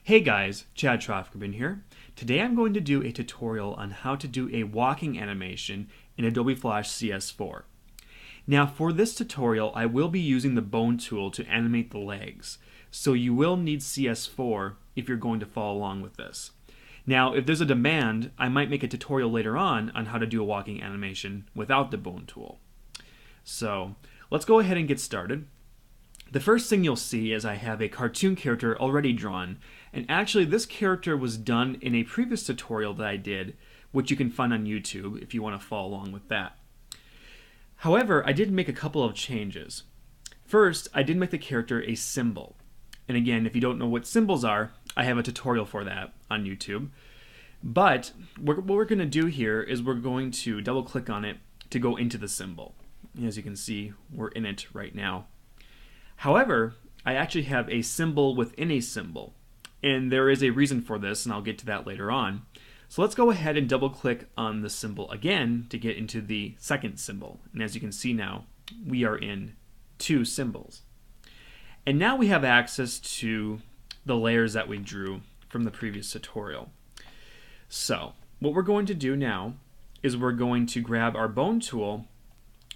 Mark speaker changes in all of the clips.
Speaker 1: Hey guys, Chad Trofkerman here. Today I'm going to do a tutorial on how to do a walking animation in Adobe Flash CS4. Now for this tutorial I will be using the bone tool to animate the legs, so you will need CS4 if you're going to follow along with this. Now if there's a demand, I might make a tutorial later on how to do a walking animation without the bone tool. So let's go ahead and get started. The first thing you'll see is I have a cartoon character already drawn, and actually this character was done in a previous tutorial that I did, which you can find on YouTube if you want to follow along with that. However, I did make a couple of changes. First, I did make the character a symbol. And again, if you don't know what symbols are, I have a tutorial for that on YouTube. But what we're going to do here is we're going to double click on it to go into the symbol. As you can see, we're in it right now. However, I actually have a symbol within a symbol, and there is a reason for this, and I'll get to that later on. So let's go ahead and double click on the symbol again to get into the second symbol. And as you can see now, we are in two symbols. And now we have access to the layers that we drew from the previous tutorial. So what we're going to do now is we're going to grab our bone tool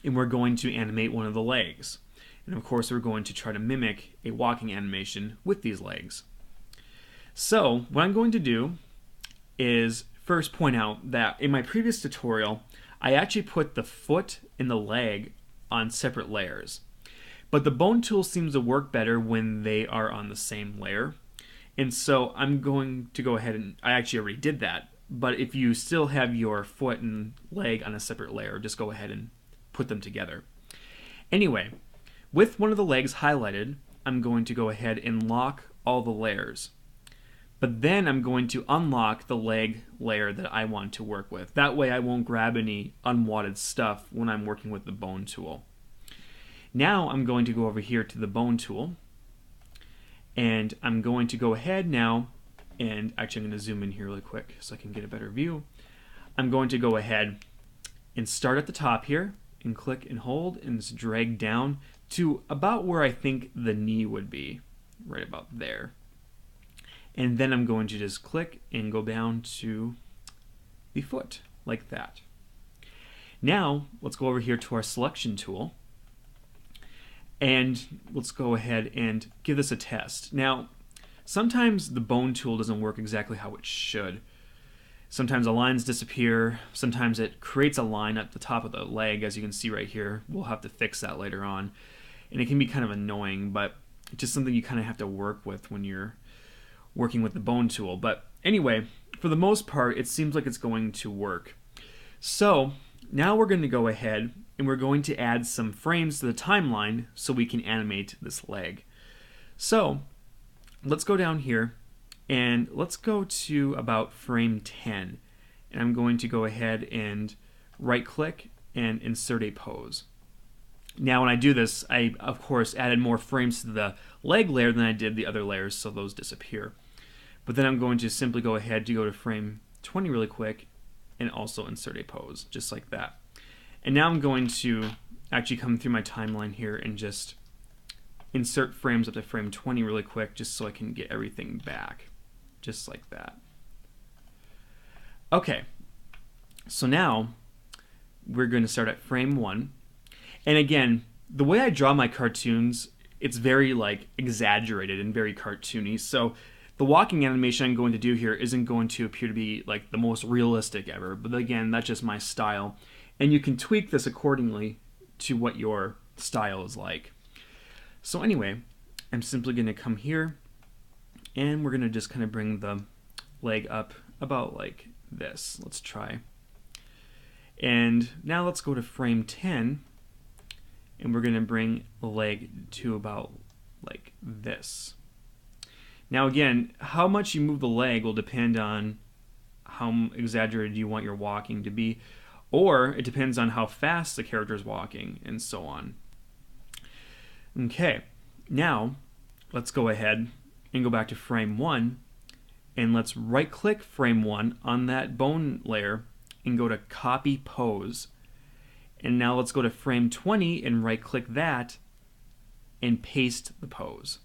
Speaker 1: and we're going to animate one of the legs. And of course we're going to try to mimic a walking animation with these legs. So what I'm going to do is first point out that in my previous tutorial I actually put the foot and the leg on separate layers. But the bone tool seems to work better when they are on the same layer. And so I'm going to go ahead and I actually already did that. But if you still have your foot and leg on a separate layer, just go ahead and put them together. Anyway, with one of the legs highlighted, I'm going to go ahead and lock all the layers. But then I'm going to unlock the leg layer that I want to work with. That way I won't grab any unwanted stuff when I'm working with the bone tool. Now I'm going to go over here to the bone tool, and I'm going to go ahead now, and actually I'm going to zoom in here really quick so I can get a better view. I'm going to go ahead and start at the top here, and click and hold and just drag down to about where I think the knee would be, right about there. And then I'm going to just click and go down to the foot, like that. Now, let's go over here to our selection tool, and let's go ahead and give this a test. Now, sometimes the bone tool doesn't work exactly how it should. Sometimes the lines disappear, sometimes it creates a line at the top of the leg, as you can see right here. We'll have to fix that later on. And it can be kind of annoying, but it's just something you kind of have to work with when you're working with the bone tool. But anyway, for the most part, it seems like it's going to work. So now we're going to go ahead and we're going to add some frames to the timeline so we can animate this leg. So let's go down here and let's go to about frame 10. And I'm going to go ahead and right click and insert a pose. Now when I do this, I of course added more frames to the leg layer than I did the other layers, so those disappear. But then I'm going to simply go ahead to go to frame 20 really quick and also insert a pose, just like that. And now I'm going to actually come through my timeline here and just insert frames up to frame 20 really quick, just so I can get everything back, just like that. Okay, so now we're going to start at frame 1. And again, the way I draw my cartoons, it's very like exaggerated and very cartoony. So the walking animation I'm going to do here isn't going to appear to be like the most realistic ever. But again, that's just my style. And you can tweak this accordingly to what your style is like. So anyway, I'm simply going to come here and we're going to just kind of bring the leg up about like this. Let's try. And now let's go to frame 10. And we're going to bring the leg to about like this. Now again, how much you move the leg will depend on how exaggerated you want your walking to be, or it depends on how fast the character is walking, and so on. Okay, now let's go ahead and go back to frame 1, and let's right click frame 1 on that bone layer and go to copy pose. And now let's go to frame 20 and right click that and paste the pose.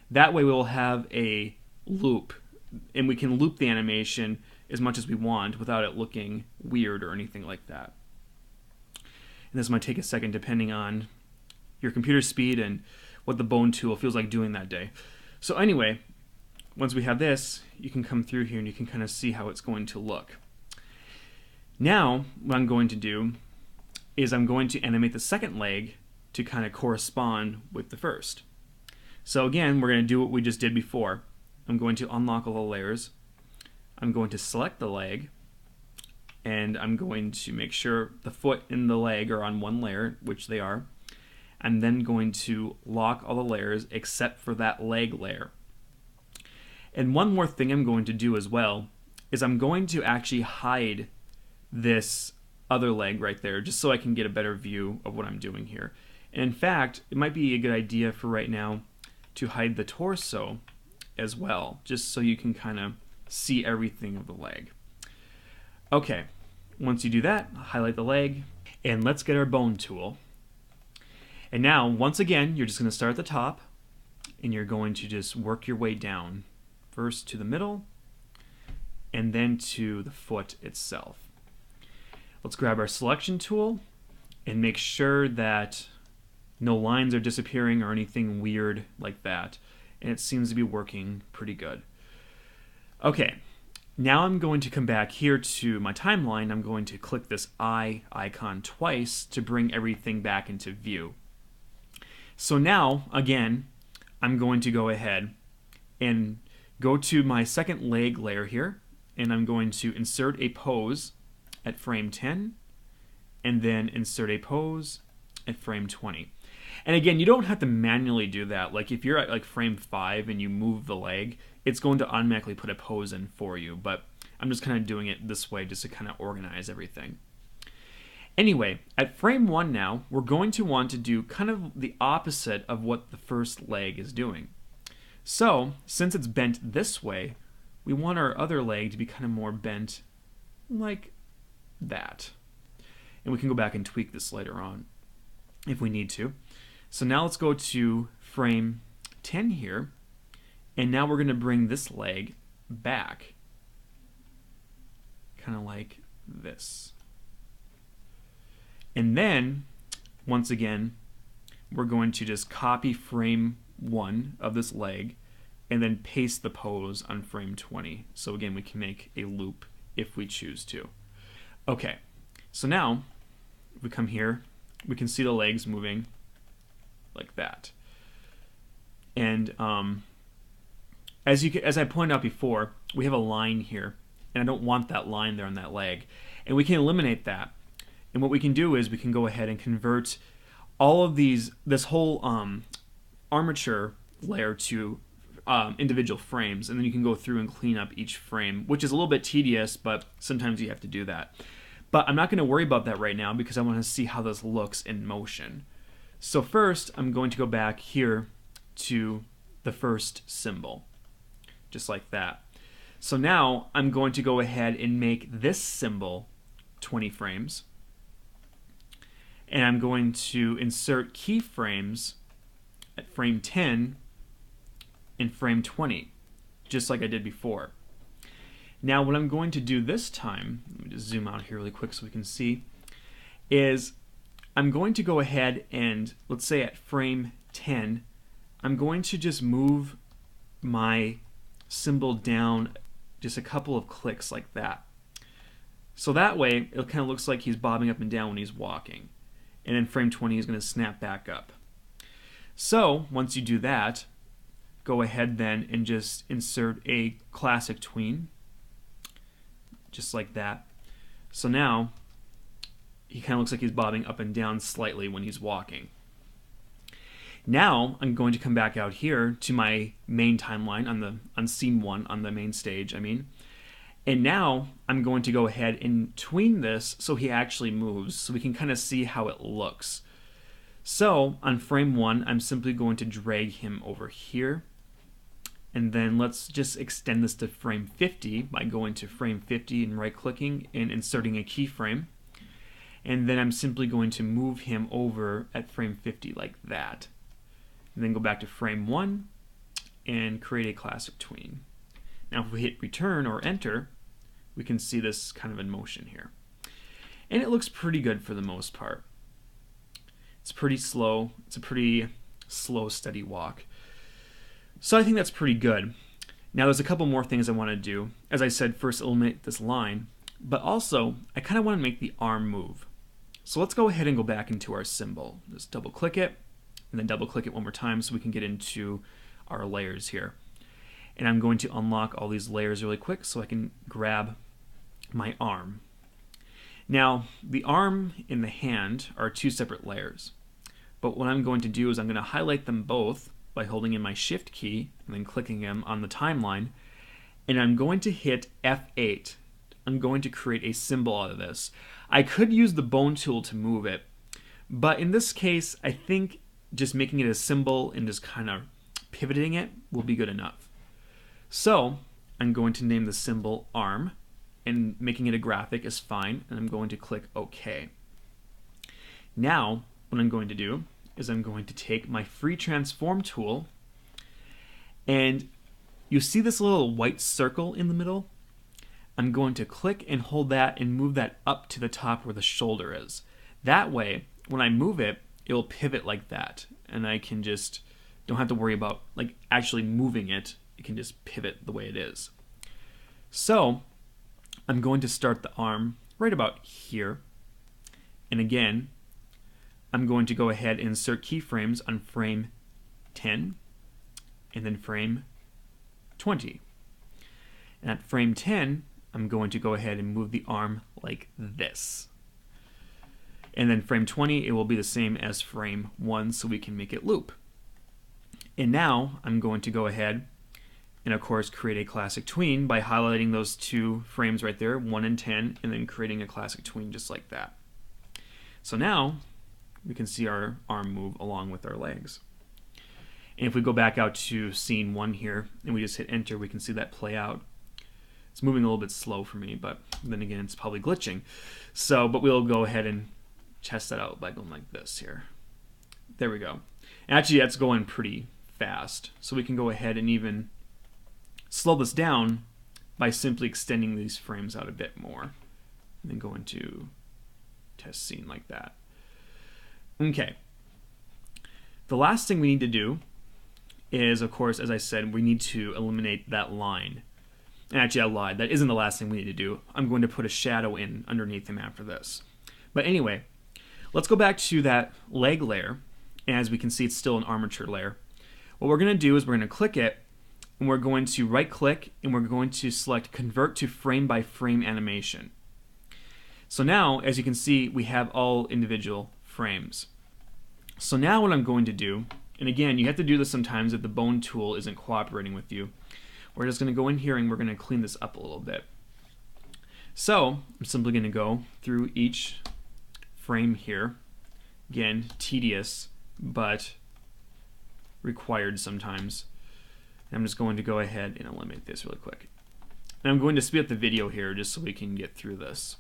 Speaker 1: That way we'll have a loop, and we can loop the animation as much as we want without it looking weird or anything like that. And this might take a second depending on your computer speed and what the bone tool feels like doing that day. So anyway, once we have this, you can come through here and you can kind of see how it's going to look. Now, what I'm going to do is I'm going to animate the second leg to kind of correspond with the first. So again, we're going to do what we just did before. I'm going to unlock all the layers. I'm going to select the leg, and I'm going to make sure the foot and the leg are on one layer, which they are. I'm then going to lock all the layers except for that leg layer. And one more thing I'm going to do as well is I'm going to actually hide this other leg right there just so I can get a better view of what I'm doing here. And in fact, it might be a good idea for right now to hide the torso as well, just so you can kind of see everything of the leg. Okay, once you do that, highlight the leg, and let's get our bone tool. And now, once again, you're just going to start at the top, and you're going to just work your way down, first to the middle, and then to the foot itself. Let's grab our selection tool, and make sure that no lines are disappearing or anything weird like that. And it seems to be working pretty good. Okay, now I'm going to come back here to my timeline. I'm going to click this eye icon twice to bring everything back into view. So now, again, I'm going to go ahead and go to my second leg layer here, and I'm going to insert a pose at frame 10, and then insert a pose at frame 20. And again, you don't have to manually do that. Like if you're at like frame 5 and you move the leg, it's going to automatically put a pose in for you. But I'm just kind of doing it this way just to kind of organize everything. Anyway, at frame 1 now, we're going to want to do kind of the opposite of what the first leg is doing. So, since it's bent this way, we want our other leg to be kind of more bent like that. And we can go back and tweak this later on if we need to. So now let's go to frame 10 here, and now we're going to bring this leg back, kind of like this. And then, once again, we're going to just copy frame 1 of this leg, and then paste the pose on frame 20. So again, we can make a loop if we choose to. Okay, so now, if we come here, we can see the legs moving like that. And as I pointed out before, we have a line here, and I don't want that line there on that leg. And we can eliminate that. And what we can do is we can go ahead and convert all of this whole armature layer to individual frames, and then you can go through and clean up each frame, which is a little bit tedious, but sometimes you have to do that. But I'm not going to worry about that right now because I want to see how this looks in motion. So first, I'm going to go back here to the first symbol, just like that. So now I'm going to go ahead and make this symbol 20 frames. And I'm going to insert keyframes at frame 10 and frame 20, just like I did before. Now what I'm going to do this time, let me just zoom out here really quick so we can see, is I'm going to go ahead and, let's say at frame 10, I'm going to just move my symbol down just a couple of clicks like that. So that way, it kind of looks like he's bobbing up and down when he's walking. And then frame 20 is going to snap back up. So, once you do that, go ahead then and just insert a classic tween, just like that. So now, he kind of looks like he's bobbing up and down slightly when he's walking. Now, I'm going to come back out here to my main timeline on scene 1, on the main stage, And now, I'm going to go ahead and tween this so he actually moves, so we can kind of see how it looks. So, on frame 1, I'm simply going to drag him over here. And then let's just extend this to frame 50 by going to frame 50 and right-clicking and inserting a keyframe. And then I'm simply going to move him over at frame 50 like that. And then go back to frame 1 and create a classic tween. Now if we hit return or enter, we can see this kind of in motion here. And it looks pretty good for the most part. It's pretty slow. It's a pretty slow, steady walk. So I think that's pretty good. Now there's a couple more things I want to do. As I said, first eliminate this line, but also I kind of want to make the arm move. So let's go ahead and go back into our symbol. Just double click it, and then double click it one more time so we can get into our layers here. And I'm going to unlock all these layers really quick so I can grab my arm. Now, the arm and the hand are two separate layers. But what I'm going to do is I'm going to highlight them both by holding in my Shift key and then clicking them on the timeline. And I'm going to hit F8. I'm going to create a symbol out of this. I could use the bone tool to move it, but in this case, I think just making it a symbol and just kind of pivoting it will be good enough. So I'm going to name the symbol arm, and making it a graphic is fine, and I'm going to click OK. Now, what I'm going to do is I'm going to take my free transform tool, and you see this little white circle in the middle? I'm going to click and hold that and move that up to the top where the shoulder is. That way, when I move it, it will pivot like that, and I can just don't have to worry about like actually moving it. It can just pivot the way it is. So I'm going to start the arm right about here, and again I'm going to go ahead and insert keyframes on frame 10 and then frame 20. And at frame 10 I'm going to go ahead and move the arm like this. And then frame 20, it will be the same as frame 1, so we can make it loop. And now I'm going to go ahead and of course create a classic tween by highlighting those two frames right there, 1 and 10, and then creating a classic tween just like that. So now we can see our arm move along with our legs. And if we go back out to scene 1 here and we just hit enter, we can see that play out. It's moving a little bit slow for me, but then again it's probably glitching. So, but we'll go ahead and test that out by going like this here. There we go. Actually, that's going pretty fast. So we can go ahead and even slow this down by simply extending these frames out a bit more. And then go into test scene like that. Okay. The last thing we need to do is, of course, as I said, we need to eliminate that line. And actually, I lied. That isn't the last thing we need to do. I'm going to put a shadow in underneath him after this. But anyway, let's go back to that leg layer. And as we can see, it's still an armature layer. What we're going to do is we're going to click it, and we're going to right click, and we're going to select convert to frame by frame animation. So now, as you can see, we have all individual frames. So now what I'm going to do, and again, you have to do this sometimes if the bone tool isn't cooperating with you. We're just going to go in here and we're going to clean this up a little bit. So I'm simply going to go through each frame here. Again, tedious, but required sometimes. And I'm just going to go ahead and eliminate this really quick. And I'm going to speed up the video here just so we can get through this.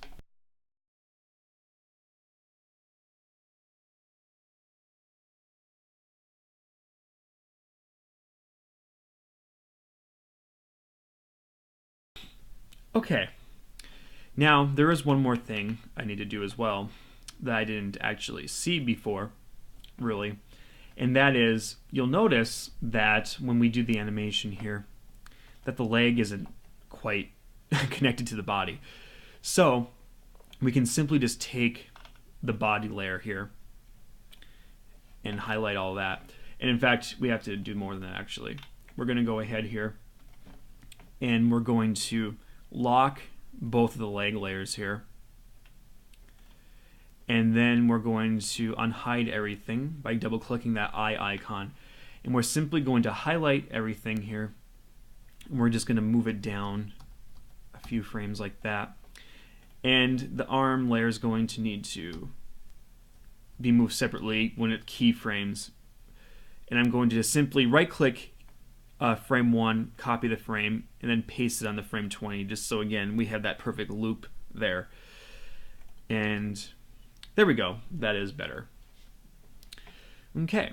Speaker 1: Okay, now there is one more thing I need to do as well that I didn't actually see before, really, and that is you'll notice that when we do the animation here that the leg isn't quite connected to the body. So we can simply just take the body layer here and highlight all that. And in fact, we have to do more than that actually. We're going to go ahead here and we're going to lock both of the leg layers here, and then we're going to unhide everything by double clicking that eye icon, and we're simply going to highlight everything here, and we're just going to move it down a few frames like that, and the arm layer is going to need to be moved separately when it keyframes, and I'm going to just simply right click frame 1, copy the frame, and then paste it on the frame 20, just so again we have that perfect loop there. And there we go, that is better. Okay,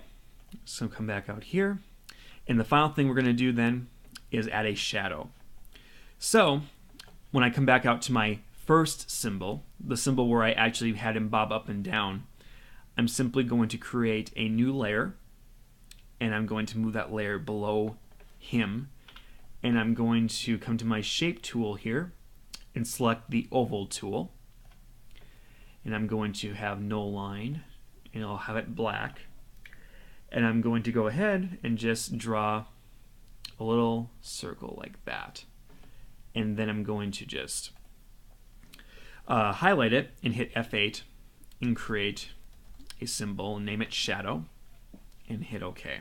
Speaker 1: so come back out here, and the final thing we're going to do then is add a shadow. So when I come back out to my first symbol, the symbol where I actually had him bob up and down, I'm simply going to create a new layer, and I'm going to move that layer below him, and I'm going to come to my shape tool here and select the oval tool, and I'm going to have no line, and I'll have it black, and I'm going to go ahead and just draw a little circle like that, and then I'm going to just highlight it and hit F8 and create a symbol and name it shadow and hit OK.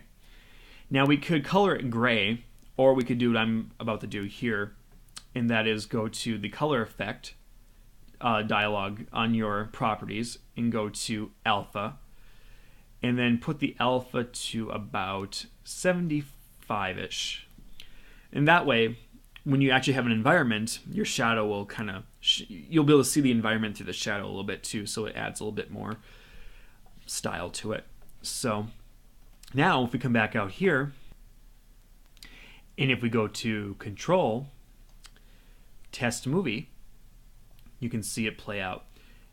Speaker 1: Now we could color it gray, or we could do what I'm about to do here, and that is go to the color effect dialog on your properties and go to alpha, and then put the alpha to about 75-ish. And that way, when you actually have an environment, your shadow will kind of, you'll be able to see the environment through the shadow a little bit too, so it adds a little bit more style to it. So now if we come back out here, and if we go to Control, Test Movie, you can see it play out.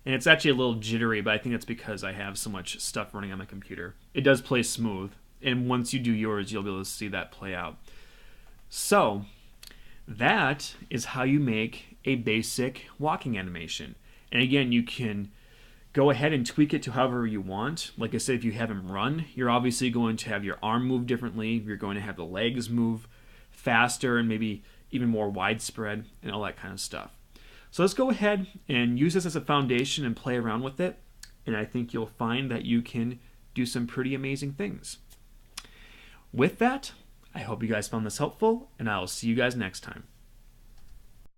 Speaker 1: And it's actually a little jittery, but I think that's because I have so much stuff running on my computer. It does play smooth, and once you do yours, you'll be able to see that play out. So that is how you make a basic walking animation. And again, you can go ahead and tweak it to however you want. Like I said, if you have him run, you're obviously going to have your arm move differently. You're going to have the legs move faster and maybe even more widespread and all that kind of stuff. So let's go ahead and use this as a foundation and play around with it. And I think you'll find that you can do some pretty amazing things. With that, I hope you guys found this helpful, and I will see you guys next time.